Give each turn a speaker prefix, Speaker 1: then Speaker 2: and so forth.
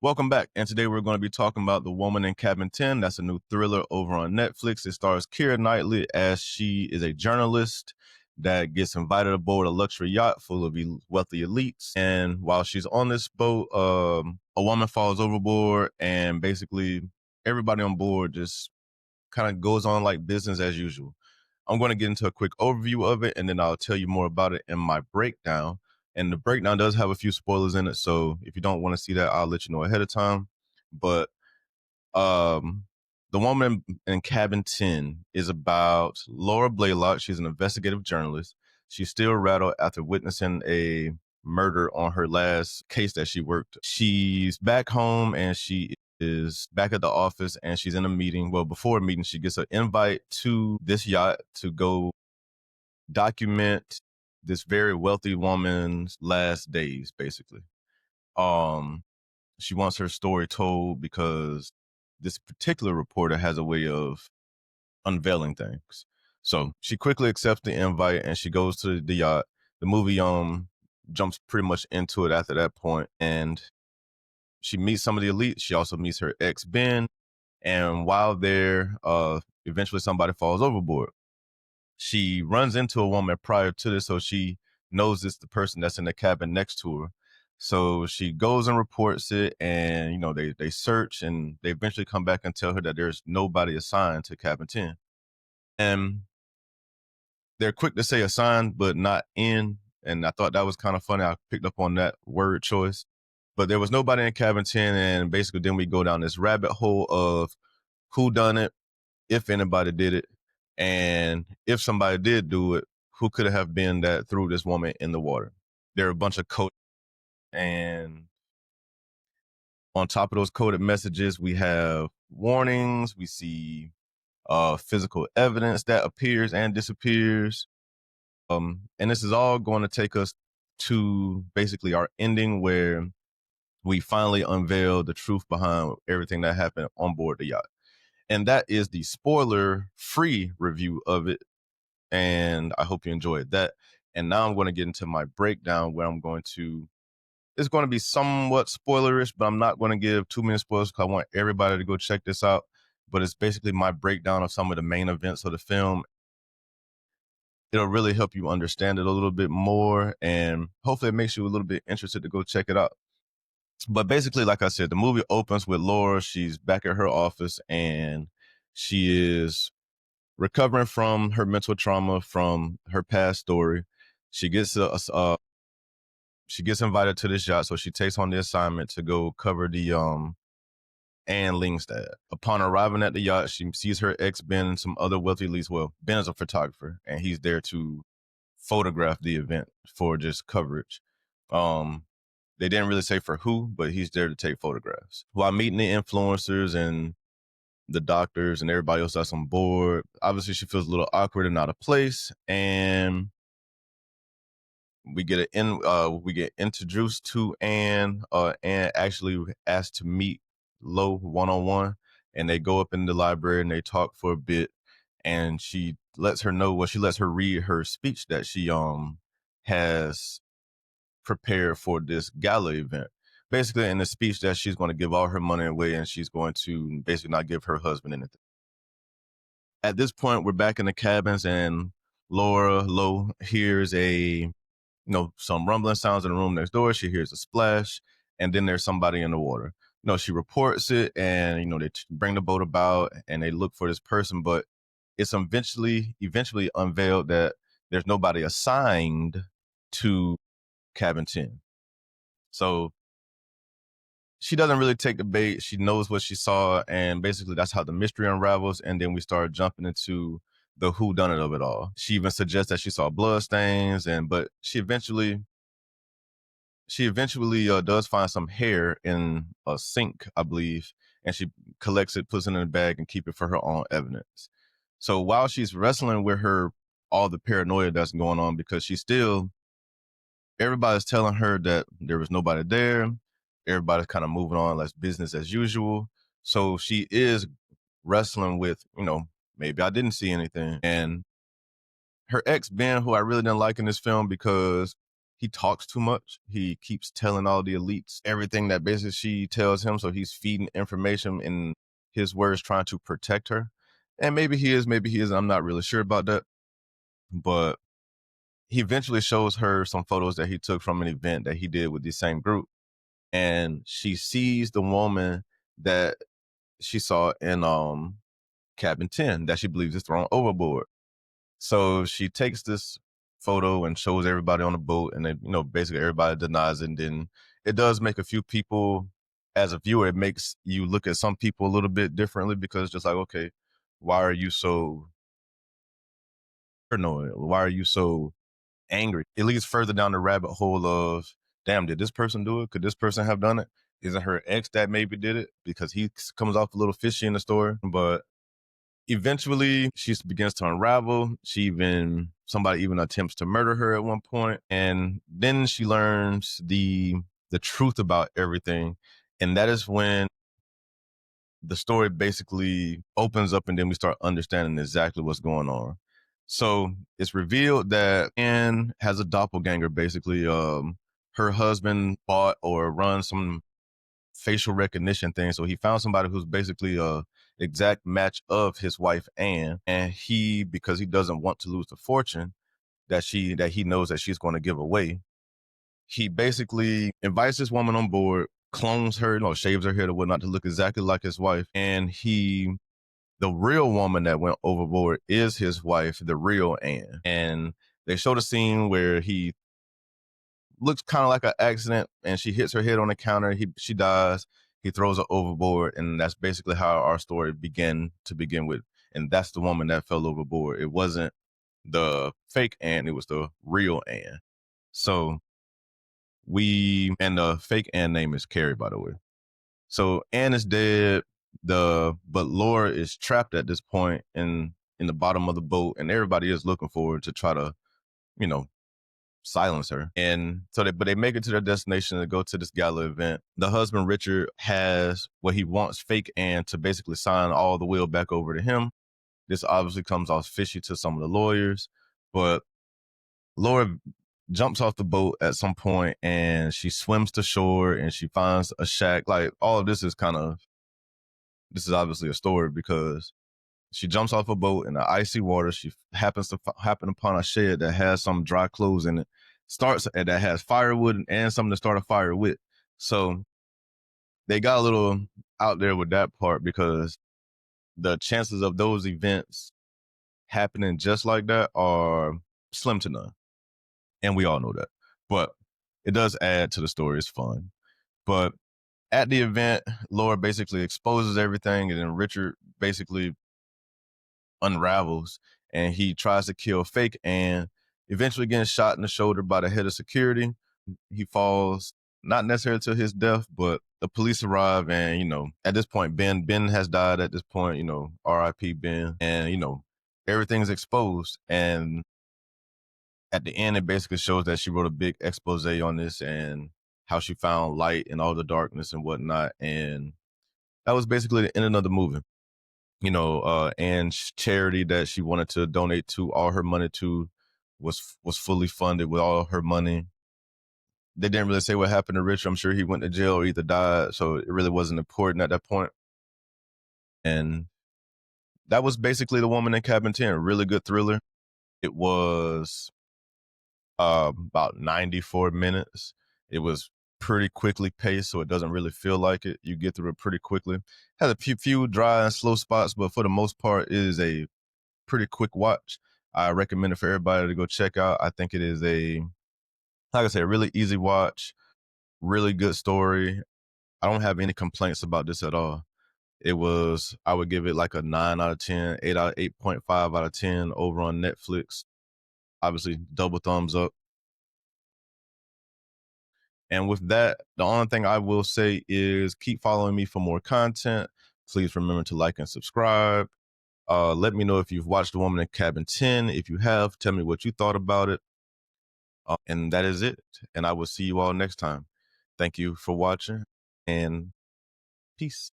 Speaker 1: Welcome back. And today we're going to be talking about The Woman in Cabin 10. That's a new thriller over on Netflix. It stars Keira Knightley as she is a journalist that gets invited aboard a luxury yacht full of wealthy elites. And while she's on this boat, a woman falls overboard, and basically everybody on board just kind of goes on like business as usual. I'm going to get into a quick overview of it, and then I'll tell you more about it in my breakdown. And the breakdown does have a few spoilers in it, so if you don't want to see that, I'll let you know ahead of time. But um, The Woman in Cabin 10 is about Laura Blaylock. She's an investigative journalist. She's still rattled after witnessing a murder on her last case that she worked. She's back home and she is back at the office, and she's in a meeting. Well, before a meeting, she gets an invite to this yacht to go document this very wealthy woman's last days, basically. Um, she wants her story told because this particular reporter has a way of unveiling things. So she quickly accepts the invite and she goes to the yacht. The movie jumps pretty much into it after that point, and she meets some of the elites. She also meets her ex Ben, and while there, eventually somebody falls overboard. She runs into a woman prior to this, so she knows it's the person that's in the cabin next to her. So she goes and reports it, and they search, and they eventually come back and tell her that there's nobody assigned to cabin 10. And they're quick to say assigned, but not in. And I thought that was kind of funny. I picked up on that word choice. But there was nobody in cabin 10, and basically then we go down this rabbit hole of who done it, if anybody did it, and if somebody did do it, who could have been that threw this woman in the water. There are a bunch of code, and on top of those coded messages, we have warnings. We see physical evidence that appears and disappears. And this is all going to take us to basically our ending, where we finally unveil the truth behind everything that happened on board the yacht. And that is the spoiler free review of it. And I hope you enjoyed that. And now I'm going to get into my breakdown, where it's going to be somewhat spoilerish, but I'm not going to give too many spoilers because I want everybody to go check this out. But it's basically my breakdown of some of the main events of the film. It'll really help you understand it a little bit more, and hopefully it makes you a little bit interested to go check it out. But basically, like I said, the movie opens with Laura. She's back at her office, and she is recovering from her mental trauma from her past story. She gets she gets invited to this yacht, so she takes on the assignment to go cover the Anne Lingstad. Upon arriving at the yacht, she sees her ex Ben and some other wealthy elites. Well, Ben is a photographer, and he's there to photograph the event for just coverage. They didn't really say for who, but he's there to take photographs. While meeting the influencers and the doctors and everybody else that's on board, obviously she feels a little awkward and out of place, and we get introduced to Anne. Anne actually asked to meet Lo one-on-one, and they go up in the library and they talk for a bit, and she lets her read her speech that she has prepared for this gala event. Basically, in the speech that she's going to give all her money away, and she's going to basically not give her husband anything. At this point, we're back in the cabins, and Laura Lo hears some rumbling sounds in the room next door. She hears a splash, and then there's somebody in the water. She reports it, and they bring the boat about, and they look for this person, but it's eventually unveiled that there's nobody assigned to cabin 10. So she doesn't really take the bait. She knows what she saw, and basically that's how the mystery unravels. And then we start jumping into the whodunit of it all. She even suggests that she saw blood stains, but she eventually does find some hair in a sink, I believe, and she collects it, puts it in a bag, and keep it for her own evidence. So while she's wrestling with all the paranoia that's going on, because everybody's telling her that there was nobody there. Everybody's kind of moving on like business as usual. So she is wrestling with, maybe I didn't see anything. And her ex Ben, who I really didn't like in this film because he talks too much. He keeps telling all the elites everything that basically she tells him. So he's feeding information in his words, trying to protect her. And maybe he is, maybe he isn't. I'm not really sure about that. But he eventually shows her some photos that he took from an event that he did with the same group. And she sees the woman that she saw in cabin 10 that she believes is thrown overboard. So she takes this photo and shows everybody on the boat, and then, basically everybody denies it. And then it does make a few people, as a viewer, it makes you look at some people a little bit differently, because it's just like, okay, why are you so paranoid? Why are you so angry? It leads further down the rabbit hole of, damn, did this person do it? Could this person have done it? Is it her ex that maybe did it? Because he comes off a little fishy in the story. But eventually she begins to unravel. Somebody even attempts to murder her at one point. And then she learns the truth about everything. And that is when the story basically opens up, and then we start understanding exactly what's going on. So it's revealed that Anne has a doppelganger. Basically, her husband bought or runs some facial recognition thing. So he found somebody who's basically a exact match of his wife Anne, and he, because he doesn't want to lose the fortune that he knows that she's going to give away, he basically invites this woman on board, clones her, shaves her head or whatnot to look exactly like his wife, and the real woman that went overboard is his wife, the real Anne. And they show the scene where he looks kind of like an accident, and she hits her head on the counter. She dies. He throws her overboard, and that's basically how our story began to begin with. And that's the woman that fell overboard. It wasn't the fake Anne; it was the real Anne. So and the fake Anne name is Carrie, by the way. So Anne is dead. But Laura is trapped at this point in the bottom of the boat, and everybody is looking forward to try to, you know, silence her. And so but they make it to their destination to go to this gala event. The husband, Richard, he wants fake Anne to basically sign all the will back over to him. This obviously comes off fishy to some of the lawyers, but Laura jumps off the boat at some point, and she swims to shore, and she finds a shack. Like, all of this is obviously a story, because she jumps off a boat in the icy water. She happens to happen upon a shed that has some dry clothes in it. That has firewood and something to start a fire with. So they got a little out there with that part, because the chances of those events happening just like that are slim to none. And we all know that. But it does add to the story. It's fun. But at the event, Laura basically exposes everything, and then Richard basically unravels, and he tries to kill fake Anne, eventually getting shot in the shoulder by the head of security. He falls, not necessarily to his death, but the police arrive, and at this point Ben has died at this point, R.I.P. Ben. And everything's exposed. And at the end, it basically shows that she wrote a big expose on this, and how she found light in all the darkness and whatnot. And that was basically the end of the movie. And charity that she wanted to donate to all her money to was fully funded with all her money. They didn't really say what happened to Richard. I'm sure he went to jail or either died, so it really wasn't important at that point. And that was basically The Woman in Cabin 10. Really good thriller. It was about 94 minutes. It was pretty quickly paced, so it doesn't really feel like it. You get through it pretty quickly. Has a few dry and slow spots, but for the most part, it is a pretty quick watch. I recommend it for everybody to go check out. I think it is like I said, a really easy watch, really good story. I don't have any complaints about this at all. I would give it like a 9 out of 10, 8.5 out of 10 over on Netflix. Obviously, double thumbs up. And with that, the only thing I will say is keep following me for more content. Please remember to like and subscribe. Let me know if you've watched The Woman in Cabin 10. If you have, tell me what you thought about it. And that is it. And I will see you all next time. Thank you for watching, and peace.